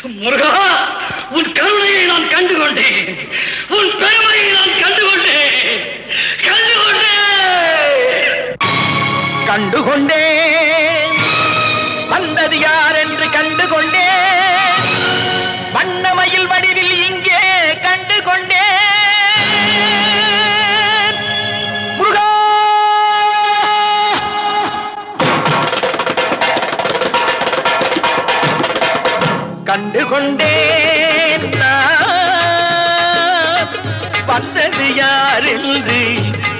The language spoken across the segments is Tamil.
முருகா, உன் கருணையை நான் கண்டுகொண்டேன், உன் பெருமையை நான் கண்டுகொண்டேன், கண்டுகொண்டேன். வந்தது யார் என்று கண்டுகொண்டேன். வண்ணமயில் வடிவில் இங்கே கண்டுகொண்டேன். முருகா, கண்டுகொண்டேன். வந்தது யார் என்று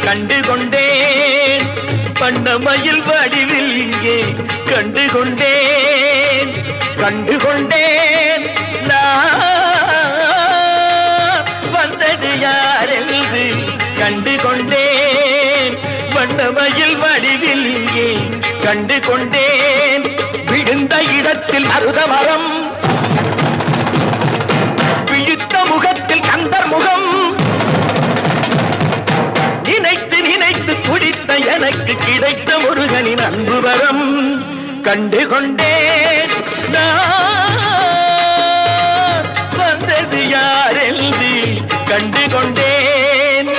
கண்டுகொண்டேன். வண்ணமயில் வடிவில் இங்கே கண்டுகொண்டேன். கண்டுகொண்டேன். வந்தது யார் என்று கண்டுகொண்டேன். வண்ணமயில் வடிவில் இங்கே கண்டுகொண்டேன். விழுந்த இடத்தில் மருத மரம், விழித்த முகத்தில் கந்தர் முகம், நினைத்து நினைத்து துடித்த எனக்கு கிடைத்த முருகனின் அன்பு வரம் கண்டுகொண்டேன். வந்தது யார் என்று கண்டுகொண்டேன்.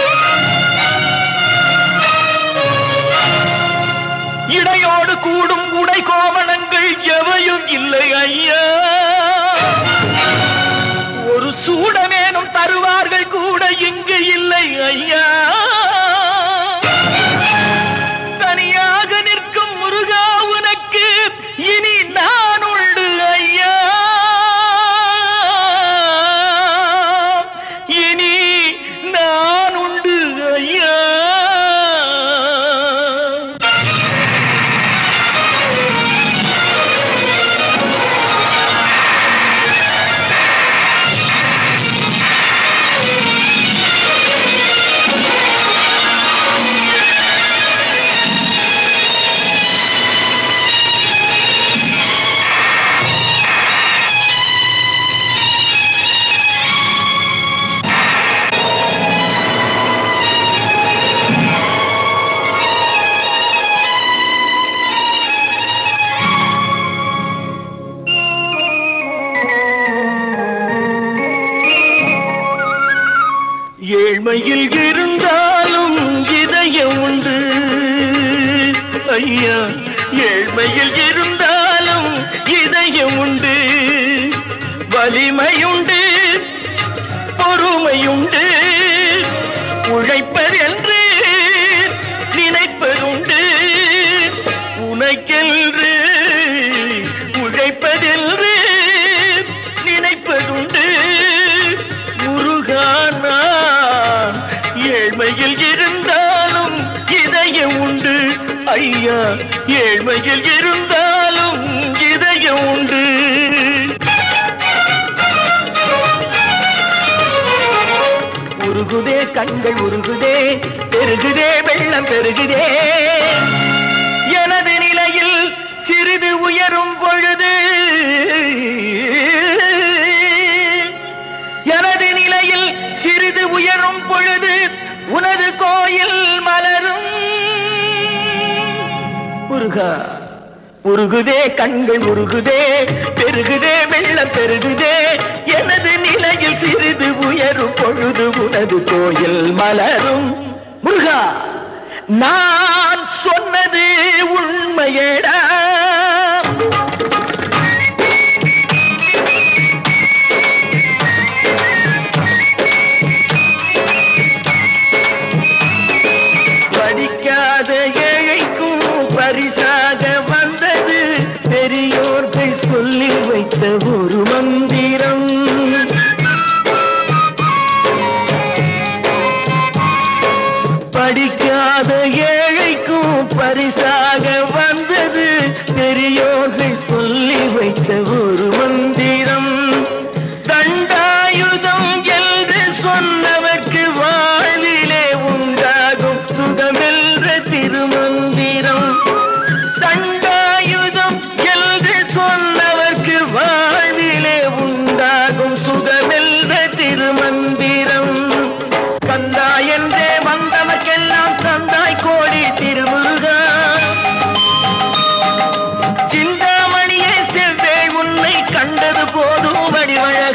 இடையோடு கூடும் உடை கோவணங்கள் எவையும் இல்லை ஐயா. ஒரு சூடமேனும் தருவார்கள் கூட இங்கு இல்லை ஐயா. தனியாக நிற்கும் முருகா, உனக்கு இனி நான் உண்டு ஐயா. இனி நான் உண்டு ஐயா. ஏழ்மையில் இருந்தாலும் இதயம் உண்டு ஐயா. ஏழ்மையில் இருந்தாலும் இதயம் உண்டு. வலிமையுண்டு, பொறுமையுண்டு, உழைப்பதென்று நினைப்பதுண்டு. உனக்கென்று உழைப்பதென்று நினைப்பதுண்டு. முருகானா, ஏழ்மையில் இருந்தாலும் இதயம் உண்டு ஐயா. ஏழ்மையில் இருந்தாலும் இதயம் உண்டு. உருகுதே கண்கள் உருகுதே, பெருகுதே வெள்ளம் பெருகுதே. எனது நிலையில் சிறிது உயரும் பொழுது, எனது நிலையில் சிறிது உயரும் பொழுது உனது கோயில் மலரும். முருகா, உருகுதே கண்கள் உருகுதே, பெருகுதே வெள்ளம் பெருகுதே. எனது நிலையில் சிறிது உயரும் பொழுது உனது கோயில் மலரும். முருகா, நான் சொன்னது உண்மையேடா. படிக்காத ஏழைக்கும் பரிசாக வந்தது பெரியோர்கள் சொல்லி வைத்த ஒரு மந்திரம். படிக்காத ஏழைக்கும் பரிசாக வந்தது பெரியோர்கள் சொல்லி வைத்த ஒரு மந்திரம். தண்டாயுதம் என்று சொன்னவர்க்கு வாழ்விலே உண்டாகும் சுகமென்ற திருமந்திரம். தண்டாயுதம் என்று சொன்னவர்க்கு வாழ்விலே உண்டாகும்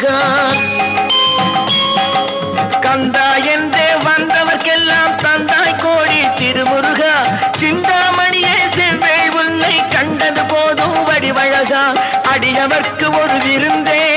வடிவழகா. கந்தா என்றே வந்தவர்க்கெல்லாம் தந்தாய் கோடி திருமுருகா. சிந்தாமணியே செவ்வே உன்னை கண்டது போதும் வடிவழகா. அடியவர்க்கு ஒரு விருந்தே